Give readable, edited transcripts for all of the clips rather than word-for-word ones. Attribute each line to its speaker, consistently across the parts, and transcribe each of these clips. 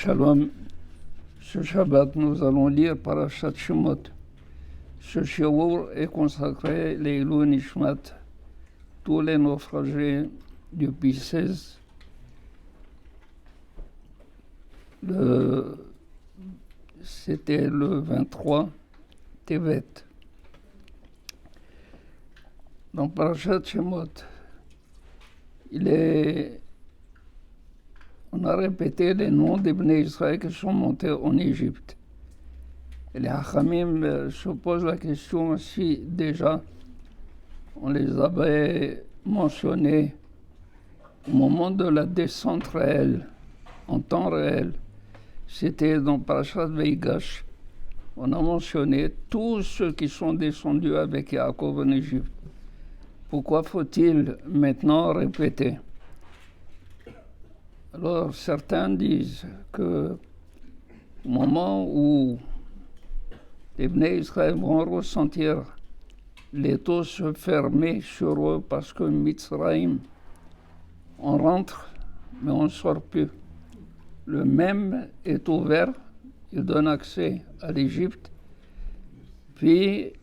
Speaker 1: Shalom. Ce Shabbat, nous allons lire Parashat Shemot. Ce shiur est consacré Leilou Nishmat, tous les naufragés depuis 16. C'était le 23 Tevet. Dans Parashat Shemot, on a répété les noms des Bnei Israël qui sont montés en Égypte. Et les Hachamim se posent la question si déjà on les avait mentionnés au moment de la descente réelle, en temps réel. C'était dans Parashat Veigash. On a mentionné tous ceux qui sont descendus avec Yaakov en Égypte. Pourquoi faut-il maintenant répéter? Alors certains disent que au moment où les Bnei Israël vont ressentir les taux se fermer sur eux parce que Mitzrayim, on rentre mais on ne sort plus. Le même est ouvert, il donne accès à l'Égypte. Puis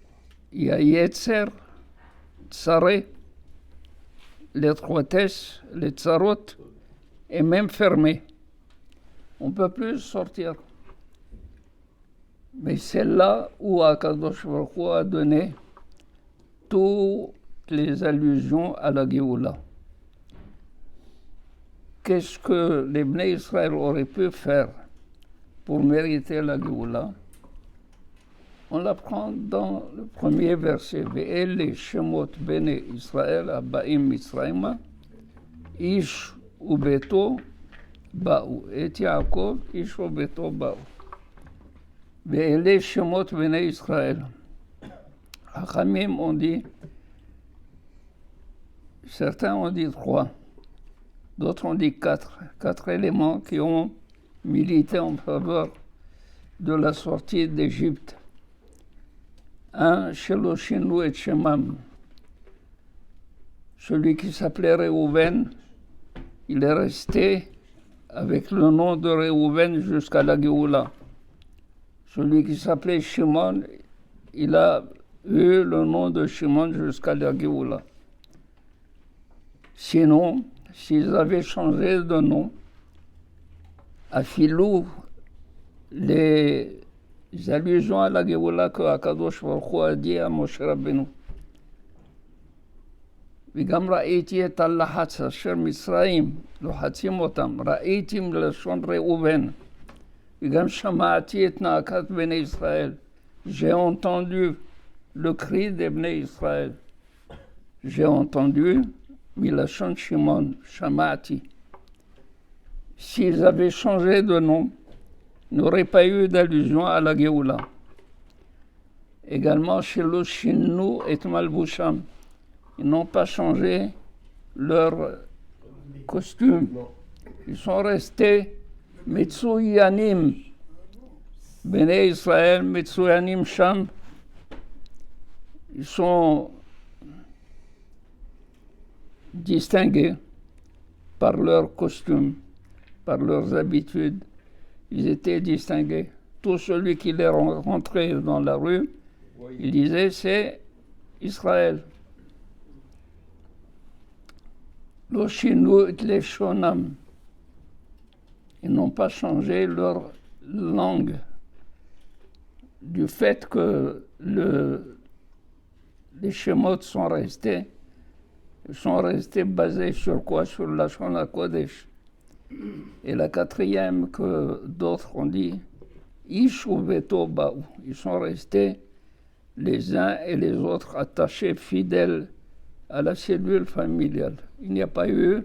Speaker 1: il y a Yetzer, Tsaré, l'étroitesse, les Tsarot, est même fermé. On ne peut plus sortir. Mais c'est là où Akadosh Baruch Hu a donné toutes les allusions à la Géoula. Qu'est-ce que les Bnei Israël auraient pu faire pour mériter la Géoula? On l'apprend dans le premier verset. Ve'ele shemot bene Israël aba'im Mitzrayma, ish ubeto ba'u. Et Yaakov, ish ubeto ba'u. Ve'ele shemot bene Israël. Hachamim ont dit, certains ont dit 3, d'autres ont dit 4. 4 éléments qui ont milité en faveur de la sortie d'Égypte. Un, Sheloshinu et Shemam. Celui qui s'appelait Réhouven, il est resté avec le nom de Réhouven jusqu'à la Géoula. Celui qui s'appelait Shimon, il a eu le nom de Shimon jusqu'à la Géoula. Sinon, s'ils avaient changé de nom, à Filou, les allusions à la Géoula que Akadosh Baruch Hu a dit à Moshe Rabbeinu. וגם ראיתי את הלחץ אשר מצרים לוחצים אותם, ראיתי מלשון ראובן, וגם שמעתי את נאקת בני ישראל. J'ai entendu le cri des Bnei Israël. J'ai entendu מלשון שמעון, שמעתי. S'ils avaient changé de nom, il n'aurait pas eu d'allusion à la Géoula. Également, chez le Shinnu et Malboucham, ils n'ont pas changé leur costume. Ils sont restés Metsuyanim, Bnei Israël, Metsuyanim Sham. Ils sont distingués par leur costume, par leurs habitudes. Ils étaient distingués. Tout celui qui les rencontrait dans la rue, il disait c'est Israël. Loshinu et les Shonam. Ils n'ont pas changé leur langue. Du fait que les Shemot sont restés basés sur quoi? Sur la Shon Kodesh. Et la quatrième que d'autres ont dit, Ish uveto ba'u. Ils sont restés les uns et les autres attachés, fidèles à la cellule familiale. Il n'y a pas eu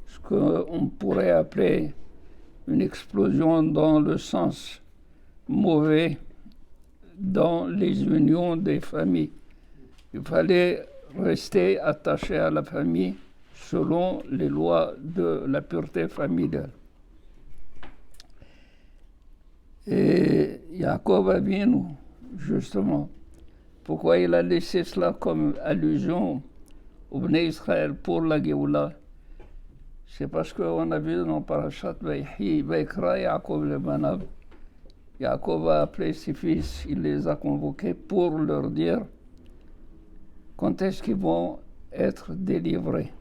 Speaker 1: ce qu'on pourrait appeler une explosion dans le sens mauvais dans les unions des familles. Il fallait rester attaché à la famille selon les lois de la pureté familiale. Et Yaakov Avinu, justement, pourquoi il a laissé cela comme allusion au Bnei Israël pour la Géoula? C'est parce qu'on a vu dans Parashat Vaikra, Yaakov le Banav. Yaakov a appelé ses fils, il les a convoqués pour leur dire quand est-ce qu'ils vont être délivrés.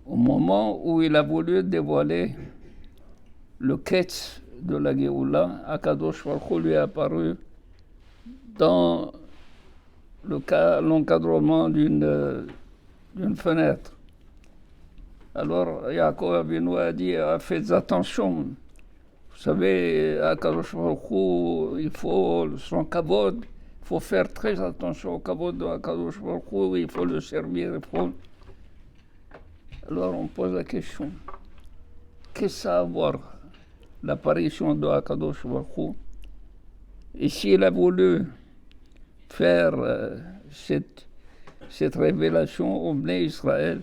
Speaker 1: Au moment où il a voulu dévoiler le quête de la Géoula, Akadosh Baruch Hu lui est apparu dans l'encadrement d'une fenêtre. Alors Yaakov Avinu a dit faites attention. Vous savez, Akadosh Baruch Hu, il faut son kavod, il faut faire très attention au kavod de Akadosh Baruch Hu, il faut le servir. Alors on pose la question, qu'est-ce que ça a à voir l'apparition de Akadosh Baruch Hu? Et s'il a voulu faire cette révélation au Bnei Israël,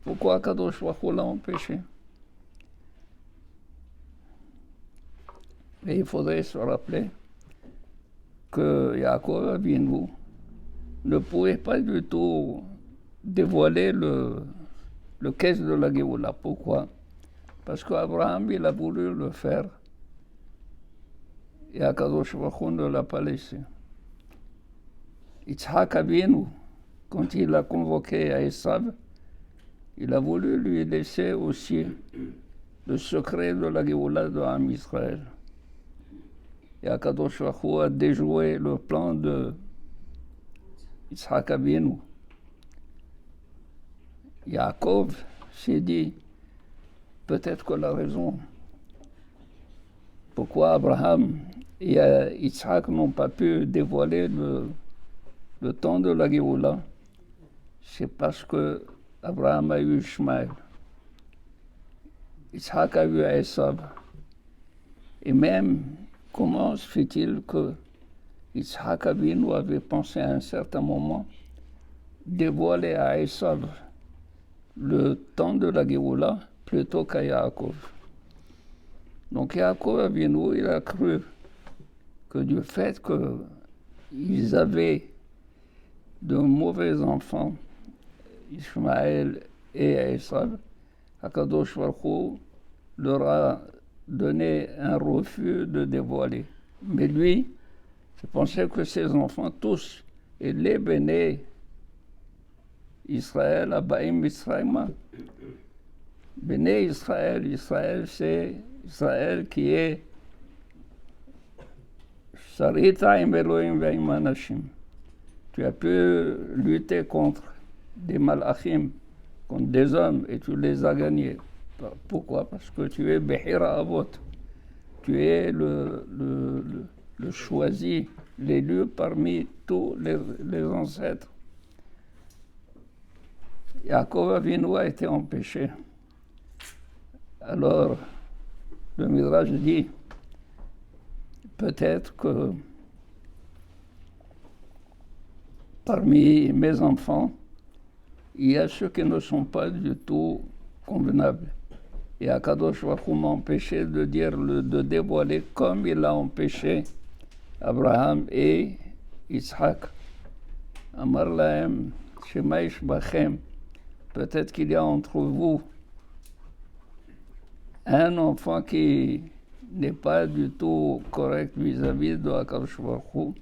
Speaker 1: pourquoi Akadosh Baruch Hu l'a empêché? Et il faudrait se rappeler que Yaakov Avinu ne pouvait pas du tout dévoiler le caisse de la Géoula. Pourquoi? Parce qu'Abraham, il a voulu le faire et Akadosh Baruch Hu ne l'a pas laissé. Yitzhak Avinu, quand il a convoqué Esav, il a voulu lui laisser aussi le secret de la Géoula de Am Israël. Et Akadosh Baruch Hu a déjoué le plan de Yitzhak Avinu. Yaakov s'est dit, peut-être que la raison pourquoi Abraham et Yitzhak n'ont pas pu dévoiler le temps de la Géoula, c'est parce que Abraham a eu Ishmaël, Yitzhak a eu Esav. Et même, comment se fait-il que Yitzhak Avinu avait pensé à un certain moment dévoiler à Esav le temps de la Géoula plutôt qu'à Yaakov? Donc Yaakov Avinu, il a cru que du fait qu'ils avaient de mauvais enfants, Ishmaël et Esav, Akadosh Baruch Hu leur a donné un refus de dévoiler. Mais lui, je pensais que ses enfants tous, et les béné Israël, Abaïm Mitzrayma. Béné Israël, Israël c'est Israël qui est Sarita im Elohim ve'im anashim. Tu as pu lutter contre des malachim, contre des hommes, et tu les as gagnés. Pourquoi? Parce que tu es Behira Avot. Tu es le choisi, l'élu parmi tous les ancêtres. Yaakov Avinu a été empêché. Alors, le Midrash dit, peut-être que parmi mes enfants, il y a ceux qui ne sont pas du tout convenables. Et Akadosh Baruch Hu m'a empêché de de dévoiler comme il a empêché Abraham et Yitzhak. Amar lahem, Shema Yishbachem, peut-être qu'il y a entre vous un enfant qui n'est pas du tout correct vis-à-vis de Akadosh Baruch Hu.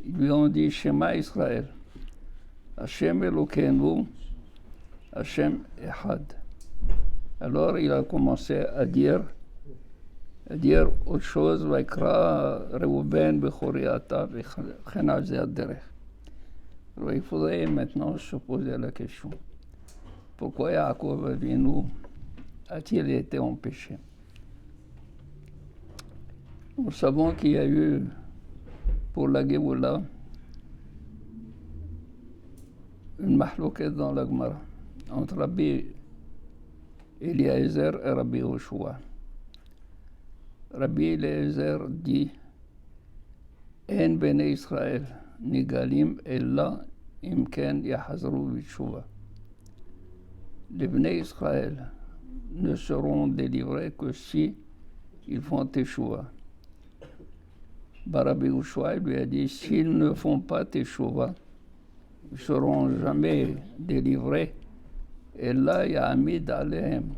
Speaker 1: Ils lui ont dit Shema Israël, Hashem Elokeinu, Hashem Echad. Alors il a commencé à dire autre chose, Vaikra Reuben Bechoriata Vechen al Zeh Aderech. Alors il faudrait maintenant se poser la question, pourquoi Yaakov Avinu a-t-il été empêché? Nous savons qu'il y a eu pour la Géoula une mahlouket dans la Gemara entre Rabbi Eliezer et Rabbi Yoshua. Rabbi Eliezer dit En bnei Israël nigalim ella imken yahazru b'tshuva. Les bnei Israël ne seront délivrés que si ils font teshuva. Rabbi Yoshua lui a dit s'ils ne font pas teshuva, ils ne seront jamais délivrés Et là, Ya'amid Alehem,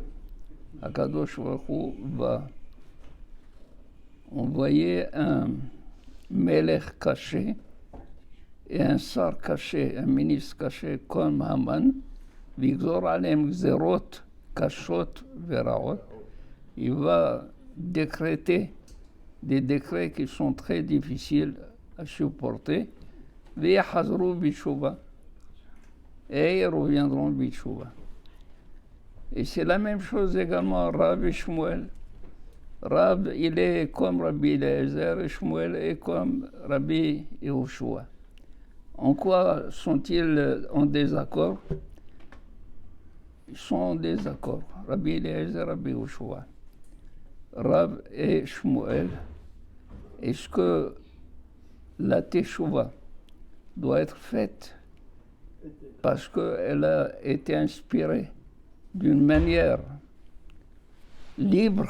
Speaker 1: Akadosh Baruch Hu va envoyer un Melech caché et un Sar caché, un ministre caché comme Haman, Vigzor Alem Gzerot, Kashot, Veraot. Il va décréter des décrets qui sont très difficiles à supporter. Veyahazru Bitshuva. Et ils reviendront Bitshuva. Et c'est la même chose également Rabbi Shmuel. Rab, il est comme Rabbi Eliezer et Shmuel est comme Rabbi Yehoshua. En quoi sont-ils en désaccord? Ils sont en désaccord. Rabbi Eliezer, Rabbi Yehoshua. Rab et Shmuel. Est-ce que la Teshuvah doit être faite parce qu'elle a été inspirée d'une manière libre?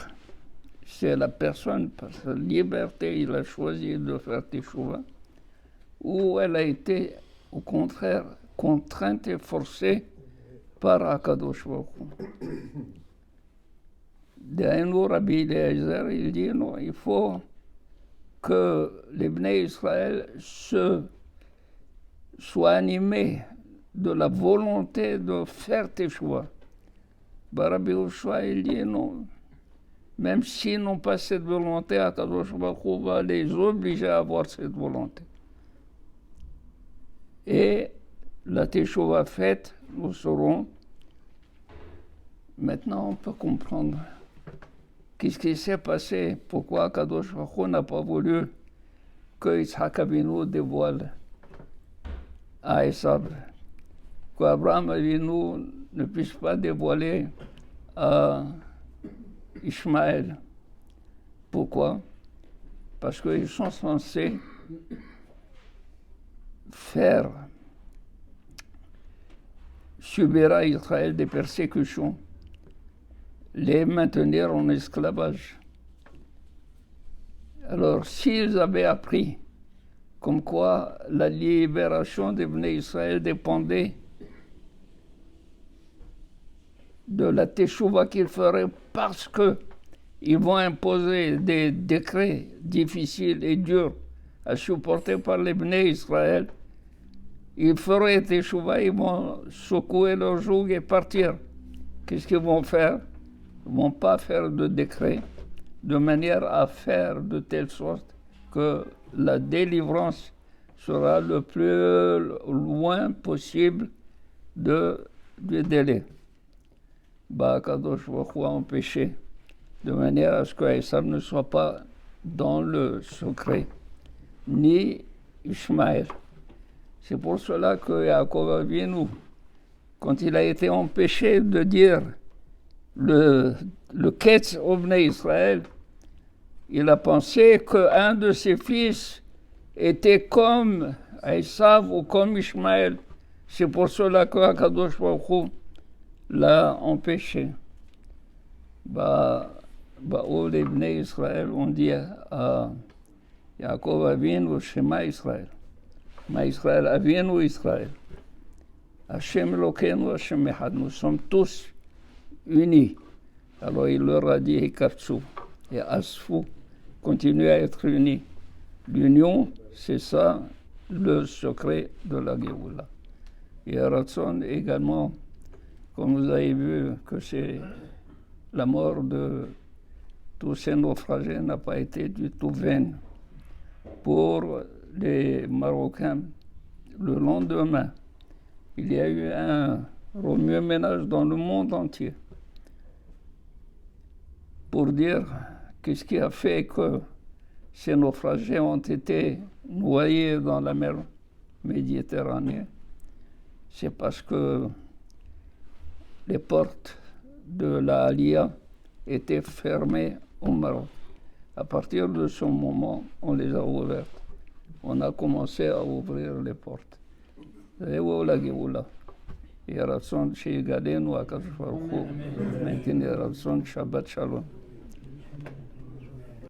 Speaker 1: C'est la personne, par sa liberté, il a choisi de faire Teshuvah, ou elle a été, au contraire, contrainte et forcée par Akadosh Baruch Hu. D'ailleurs, Rabbi Eliezer, il dit non, il faut que les Bnei Israël soient animés de la volonté de faire Teshuvah. Rabbi Yehoshua, il dit non. Même s'ils n'ont pas cette volonté, Akadosh Baruch Hu va les obliger à avoir cette volonté. Et la Teshuvah faite, nous saurons. Maintenant, on peut comprendre qu'est-ce qui s'est passé, pourquoi Akadosh Baruch Hu n'a pas voulu que Yitzhak Avinu dévoile à Esav, qu'Abraham Avinu ne puisse pas dévoiler à Ishmaël. Pourquoi? Parce qu'ils sont censés faire subir à Israël des persécutions, les maintenir en esclavage. Alors, s'ils avaient appris comme quoi la libération des Bnei Israël dépendait de la Teshuvah qu'ils feraient parce qu'ils vont imposer des décrets difficiles et durs à supporter par les Bnei Israël, ils feraient Teshuvah, ils vont secouer leur joug et partir. Qu'est-ce qu'ils vont faire? Ils ne vont pas faire de décret de manière à faire de telle sorte que la délivrance sera le plus loin possible du délai. Akadosh Baruch Hu a empêché de manière à ce qu'Esav ne soit pas dans le secret, ni Ishmaël. C'est pour cela que Yaakov Avinu, quand il a été empêché de dire le Ketz au Bnei Israël, il a pensé qu'un de ses fils était comme Esav ou comme Ishmaël. C'est pour cela que Akadosh Baruch Hu l'a empêché. Où les Bnei Israël ont dit à Yaakov Avinu, Shema Israël. Ma Israël, Avinu Israël. Hashem Elokeinu, Hashem Echad. Nous sommes tous unis. Alors il leur a dit Hekaftsou et Asfou, continuez à être unis. L'union, c'est ça le secret de la Géoula. Et Ratson également, comme vous avez vu, que c'est la mort de tous ces naufragés n'a pas été du tout vaine. Pour les Marocains, le lendemain, il y a eu un remue-ménage dans le monde entier pour dire qu'est-ce qui a fait que ces naufragés ont été noyés dans la mer Méditerranée. C'est parce que les portes de la Aliyah étaient fermées au Maroc. À partir de ce moment, on les a ouvertes. On a commencé à ouvrir les portes. Et voilà, Géoula. Et Ratson, chez Gadenu, à Kashfarkou, maintenant Ratson, Shabbat Shalom.